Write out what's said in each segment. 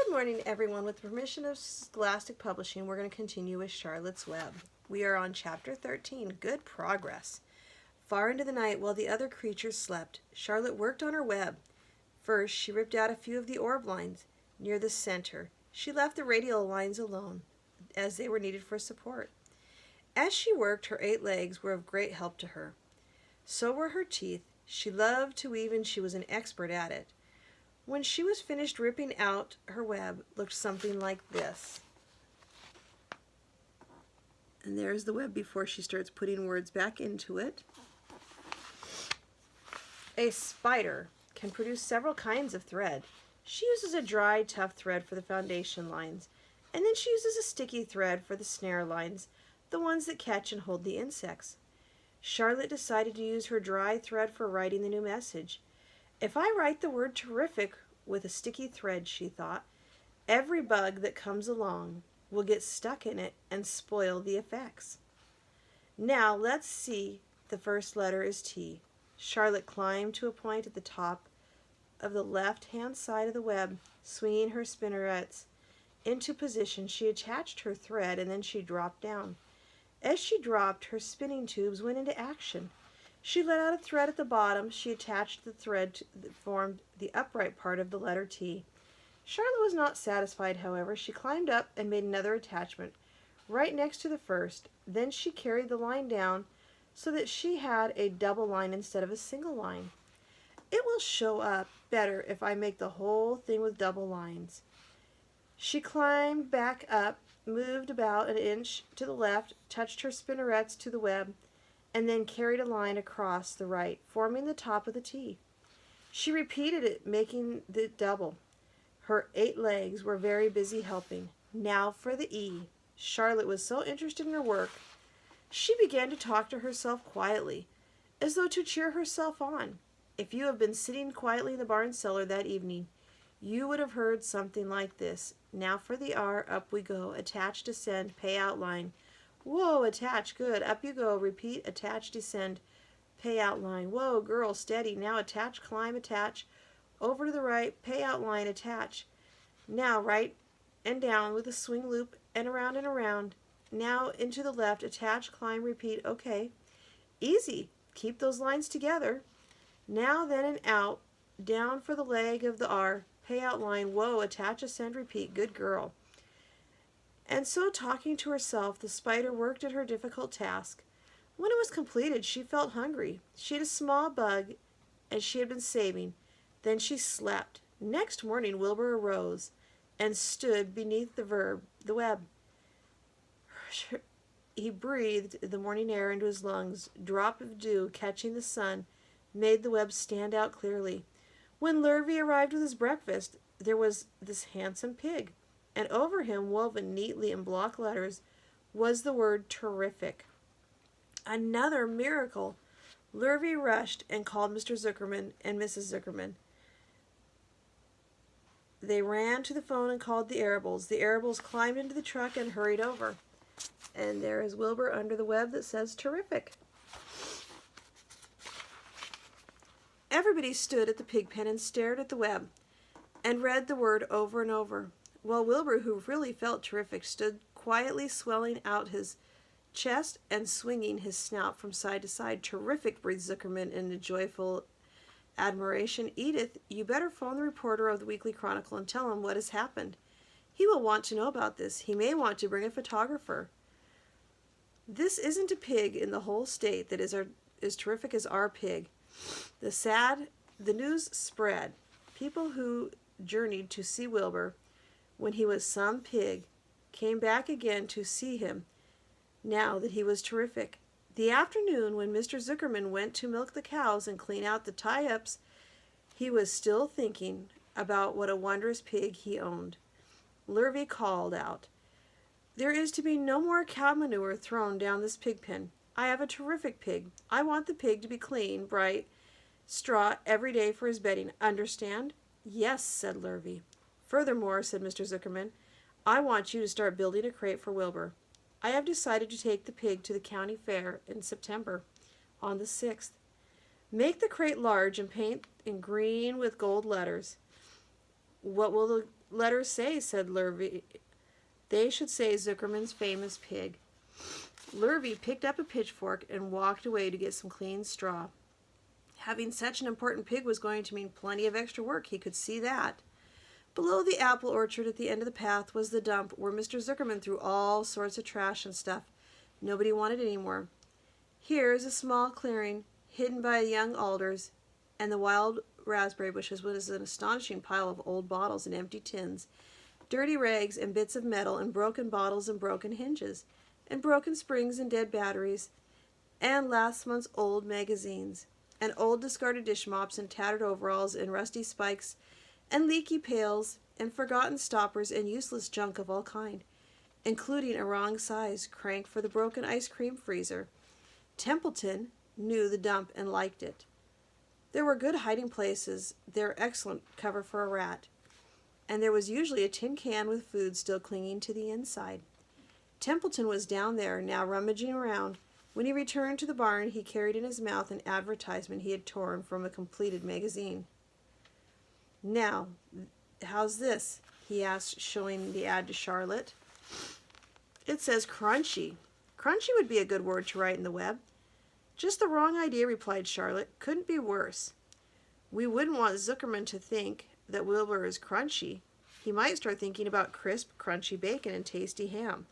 Good morning, everyone. With the permission of Scholastic Publishing, we're going to continue with Charlotte's Web. We are on Chapter 13, Good Progress. Far into the night, while the other creatures slept, Charlotte worked on her web. First, she ripped out a few of the orb lines near the center. She left the radial lines alone, as they were needed for support. As she worked, her 8 legs were of great help to her. So were her teeth. She loved to weave, and she was an expert at it. When she was finished ripping out, her web looked something like this. And there's the web before she starts putting words back into it. A spider can produce several kinds of thread. She uses a dry, tough thread for the foundation lines, and then she uses a sticky thread for the snare lines, the ones that catch and hold the insects. Charlotte decided to use her dry thread for writing the new message. If I write the word terrific with a sticky thread, she thought, every bug that comes along will get stuck in it and spoil the effects. Now let's see. The first letter is T. Charlotte climbed to a point at the top of the left-hand side of the web, swinging her spinnerets into position. She attached her thread and then she dropped down. As she dropped, her spinning tubes went into action. She let out a thread at the bottom. She attached the thread that formed the upright part of the letter T. Charlotte was not satisfied, however. She climbed up and made another attachment right next to the first. Then she carried the line down so that she had a double line instead of a single line. It will show up better if I make the whole thing with double lines. She climbed back up, moved about an inch to the left, touched her spinnerets to the web, and then carried a line across the right, forming the top of the T. She repeated it, making the double. Her 8 legs were very busy helping. Now for the E. Charlotte was so interested in her work, she began to talk to herself quietly, as though to cheer herself on. If you have been sitting quietly in the barn cellar that evening, you would have heard something like this. Now for the R. Up we go. Attach, descend, pay outline. Whoa, attach, good. Up you go. Repeat, attach, descend, pay outline. Whoa, girl, steady. Now attach, climb, attach. Over to the right, pay outline, attach. Now right and down with a swing loop and around. Now into the left, attach, climb, repeat. Okay. Easy. Keep those lines together. Now, then, and out. Down for the leg of the R. Pay outline. Whoa, attach, ascend, repeat. Good girl. And so, talking to herself, the spider worked at her difficult task. When it was completed, she felt hungry. She had a small bug, and she had been saving. Then she slept. Next morning, Wilbur arose and stood beneath the web. He breathed the morning air into his lungs. Drop of dew catching the sun made the web stand out clearly. When Lurvy arrived with his breakfast, there was this handsome pig, and over him, woven neatly in block letters, was the word terrific. Another miracle! Lurvy rushed and called Mr. Zuckerman and Mrs. Zuckerman. They ran to the phone and called the Arables. The Arables climbed into the truck and hurried over. And there is Wilbur under the web that says terrific. Everybody stood at the pig pen and stared at the web and read the word over and over, while Wilbur, who really felt terrific, stood quietly swelling out his chest and swinging his snout from side to side. Terrific, breathed Zuckerman in a joyful admiration. Edith, you better phone the reporter of the Weekly Chronicle and tell him what has happened. He will want to know about this. He may want to bring a photographer. This isn't a pig in the whole state that is as terrific as our pig. The news spread. People who journeyed to see Wilbur when he was some pig came back again to see him now that he was terrific. The afternoon when Mr. Zuckerman went to milk the cows and clean out the tie-ups, he was still thinking about what a wondrous pig he owned. Lurvy called out, there is to be no more cow manure thrown down this pig pen. I have a terrific pig. I want the pig to be clean, bright straw every day for his bedding. Understand? Yes, said Lurvy. Furthermore, said Mr. Zuckerman, I want you to start building a crate for Wilbur. I have decided to take the pig to the county fair in September, on the 6th. Make the crate large and paint in green with gold letters. What will the letters say, said Lurvy. They should say Zuckerman's famous pig. Lurvy picked up a pitchfork and walked away to get some clean straw. Having such an important pig was going to mean plenty of extra work, he could see that. Below the apple orchard at the end of the path was the dump where Mr. Zuckerman threw all sorts of trash and stuff nobody wanted anymore. Here is a small clearing, hidden by young alders and the wild raspberry bushes, was an astonishing pile of old bottles and empty tins, dirty rags and bits of metal and broken bottles and broken hinges, and broken springs and dead batteries, and last month's old magazines, and old discarded dish mops and tattered overalls and rusty spikes and leaky pails and forgotten stoppers and useless junk of all kind, including a wrong size crank for the broken ice cream freezer. Templeton knew the dump and liked it. There were good hiding places there, excellent cover for a rat, and there was usually a tin can with food still clinging to the inside. Templeton was down there now, rummaging around. When he returned to the barn, he carried in his mouth an advertisement he had torn from a completed magazine. "Now, how's this?" he asked, showing the ad to Charlotte. "It says crunchy. Crunchy would be a good word to write in the web." "Just the wrong idea," replied Charlotte. "Couldn't be worse. We wouldn't want Zuckerman to think that Wilbur is crunchy. He might start thinking about crisp, crunchy bacon and tasty ham.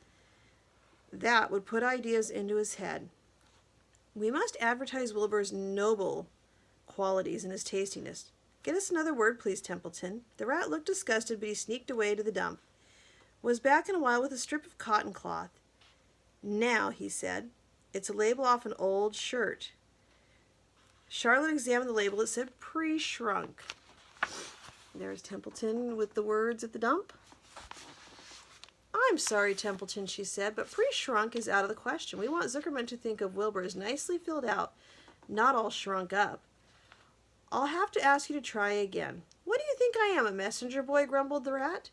That would put ideas into his head. We must advertise Wilbur's noble qualities and his tastiness. Get us another word, please, Templeton." The rat looked disgusted, but he sneaked away to the dump. Was back in a while with a strip of cotton cloth. "Now," he said, "it's a label off an old shirt." Charlotte examined the label. It said pre-shrunk. There's Templeton with the words at the dump. "I'm sorry, Templeton," she said, "but pre-shrunk is out of the question. We want Zuckerman to think of Wilbur as nicely filled out, not all shrunk up. I'll have to ask you to try again." "What do you think I am, a messenger boy?" grumbled the rat.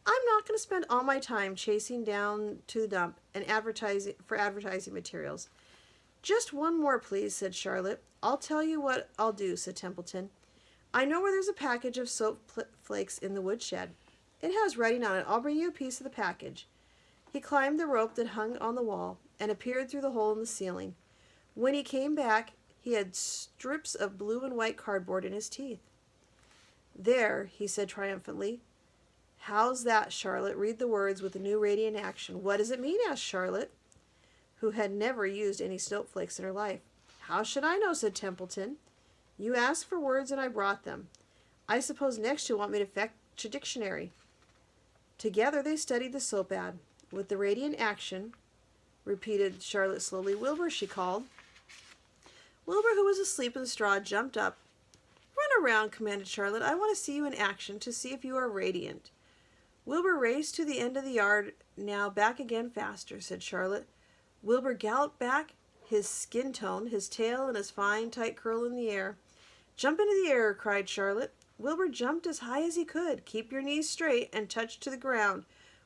"I'm not going to spend all my time chasing down to the dump and advertising materials." "Just one more, please," said Charlotte. "I'll tell you what I'll do," said Templeton. "I know where there's a package of soap flakes in the woodshed. It has writing on it. I'll bring you a piece of the package." He climbed the rope that hung on the wall and appeared through the hole in the ceiling. When he came back, he had strips of blue and white cardboard in his teeth. "There," he said triumphantly. "How's that, Charlotte? Read the words with a new radiant action." "What does it mean?" asked Charlotte, who had never used any snowflakes in her life. "How should I know?" said Templeton. "You asked for words and I brought them. I suppose next you'll want me to fetch a dictionary." Together they studied the soap ad. "With the radiant action," repeated Charlotte slowly. "Wilbur," she called. Wilbur, who was asleep in the straw, jumped up. "Run around," commanded Charlotte. "I want to see you in action, to see if you are radiant." Wilbur raced to the end of the yard. "Now back again faster," said Charlotte. Wilbur galloped back, his skin tone, his tail, and his fine, tight curl in the air. "Jump into the air," cried Charlotte. Wilbur jumped as high as he could. "Keep your knees straight and touch to the ground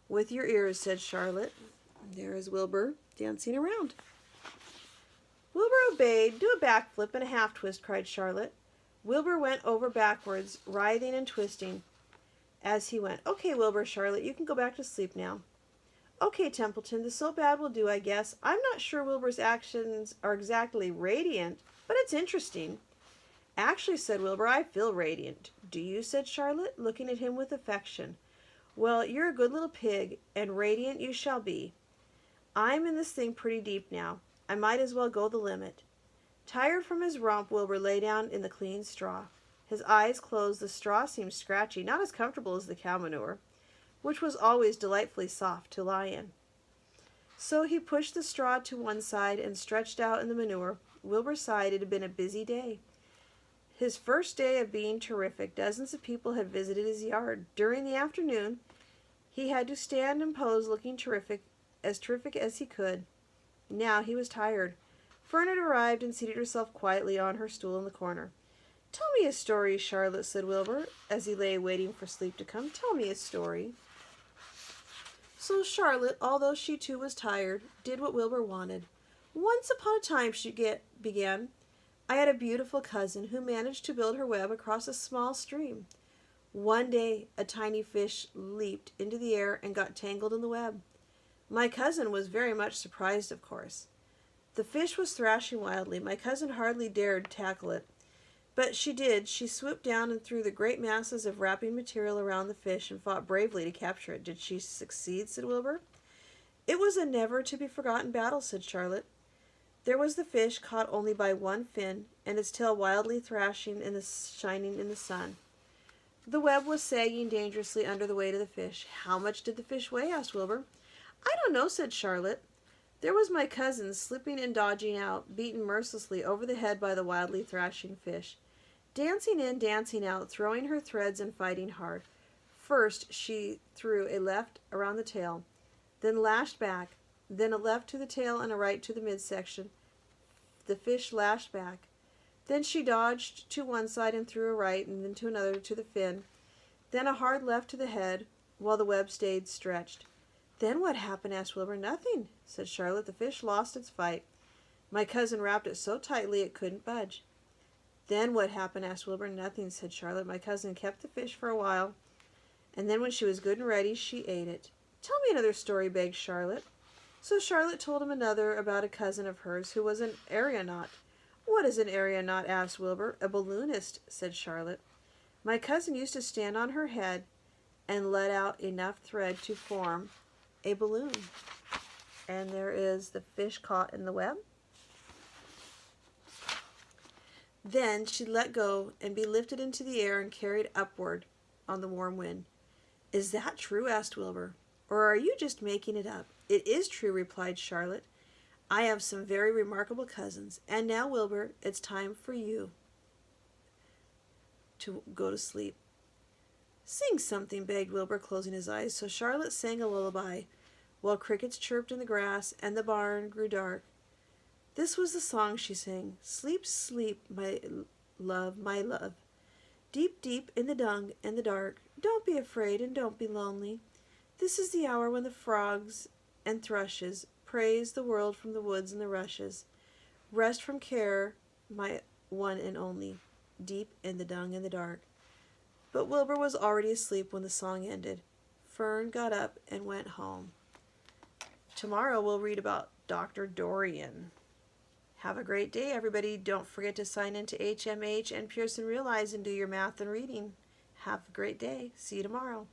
with your ears," said Charlotte. There is Wilbur dancing around. Wilbur obeyed. "Do a backflip and a half twist," cried Charlotte. Wilbur went over backwards, writhing and twisting as he went. "Okay, Wilbur," Charlotte, "you can go back to sleep now." "Okay, Templeton, the soap ad will do, I guess. I'm not sure Wilbur's actions are exactly radiant, but it's interesting." "Actually," said Wilbur, "I feel radiant." "Do you?" said Charlotte, looking at him with affection. "Well, you're a good little pig, and radiant you shall be. I'm in this thing pretty deep now. I might as well go the limit." Tired from his romp, Wilbur lay down in the clean straw. His eyes closed. The straw seemed scratchy, not as comfortable as the cow manure, which was always delightfully soft to lie in. So he pushed the straw to one side and stretched out in the manure. Wilbur sighed. It had been a busy day. His first day of being terrific. Dozens of people had visited his yard. During the afternoon, he had to stand and pose looking terrific as he could. Now he was tired. Fern had arrived and seated herself quietly on her stool in the corner. "Tell me a story, Charlotte," said Wilbur, as he lay waiting for sleep to come. "Tell me a story." So Charlotte, although she too was tired, did what Wilbur wanted. "Once upon a time," she began, "I had a beautiful cousin who managed to build her web across a small stream. One day, a tiny fish leaped into the air and got tangled in the web. My cousin was very much surprised, of course. The fish was thrashing wildly. My cousin hardly dared tackle it. But she did. She swooped down and threw the great masses of wrapping material around the fish and fought bravely to capture it. Did she succeed? Said Wilbur. It was a never-to-be-forgotten battle, said Charlotte. There was the fish, caught only by one fin, and its tail wildly thrashing in the shining in the sun. The web was sagging dangerously under the weight of the fish. How much did the fish weigh? Asked Wilbur. I don't know, said Charlotte. There was my cousin, slipping and dodging out, beaten mercilessly over the head by the wildly thrashing fish. Dancing in, dancing out, throwing her threads and fighting hard. First she threw a left around the tail, then lashed back, then a left to the tail and a right to the midsection. The fish lashed back. Then she dodged to one side and threw a right, and then to another to the fin, then a hard left to the head, while the web stayed stretched. Then what happened? Asked Wilbur. Nothing, said Charlotte. The fish lost its fight. My cousin wrapped it so tightly it couldn't budge. Then what happened? Asked Wilbur. Nothing, said Charlotte. My cousin kept the fish for a while, and then when she was good and ready, she ate it. Tell me another story, begged Charlotte. So Charlotte told him another about a cousin of hers who was an aeronaut. What is an aeronaut? Asked Wilbur. A balloonist, said Charlotte. My cousin used to stand on her head and let out enough thread to form a balloon. And there is the fish caught in the web. Then she'd let go and be lifted into the air and carried upward on the warm wind. Is that true? Asked Wilbur. Or are you just making it up? It is true, replied Charlotte. I have some very remarkable cousins. And now, Wilbur, it's time for you to go to sleep. Sing something, begged Wilbur, closing his eyes. So Charlotte sang a lullaby, while crickets chirped in the grass and the barn grew dark. This was the song she sang. Sleep, sleep, my love, my love. Deep, deep in the dung and the dark. Don't be afraid and don't be lonely. This is the hour when the frogs and thrushes praise the world from the woods and the rushes. Rest from care, my one and only, deep in the dung and the dark. But Wilbur was already asleep when the song ended. Fern got up and went home. Tomorrow we'll read about Dr. Dorian. Have a great day, everybody. Don't forget to sign in to HMH and Pearson Realize and do your math and reading. Have a great day. See you tomorrow.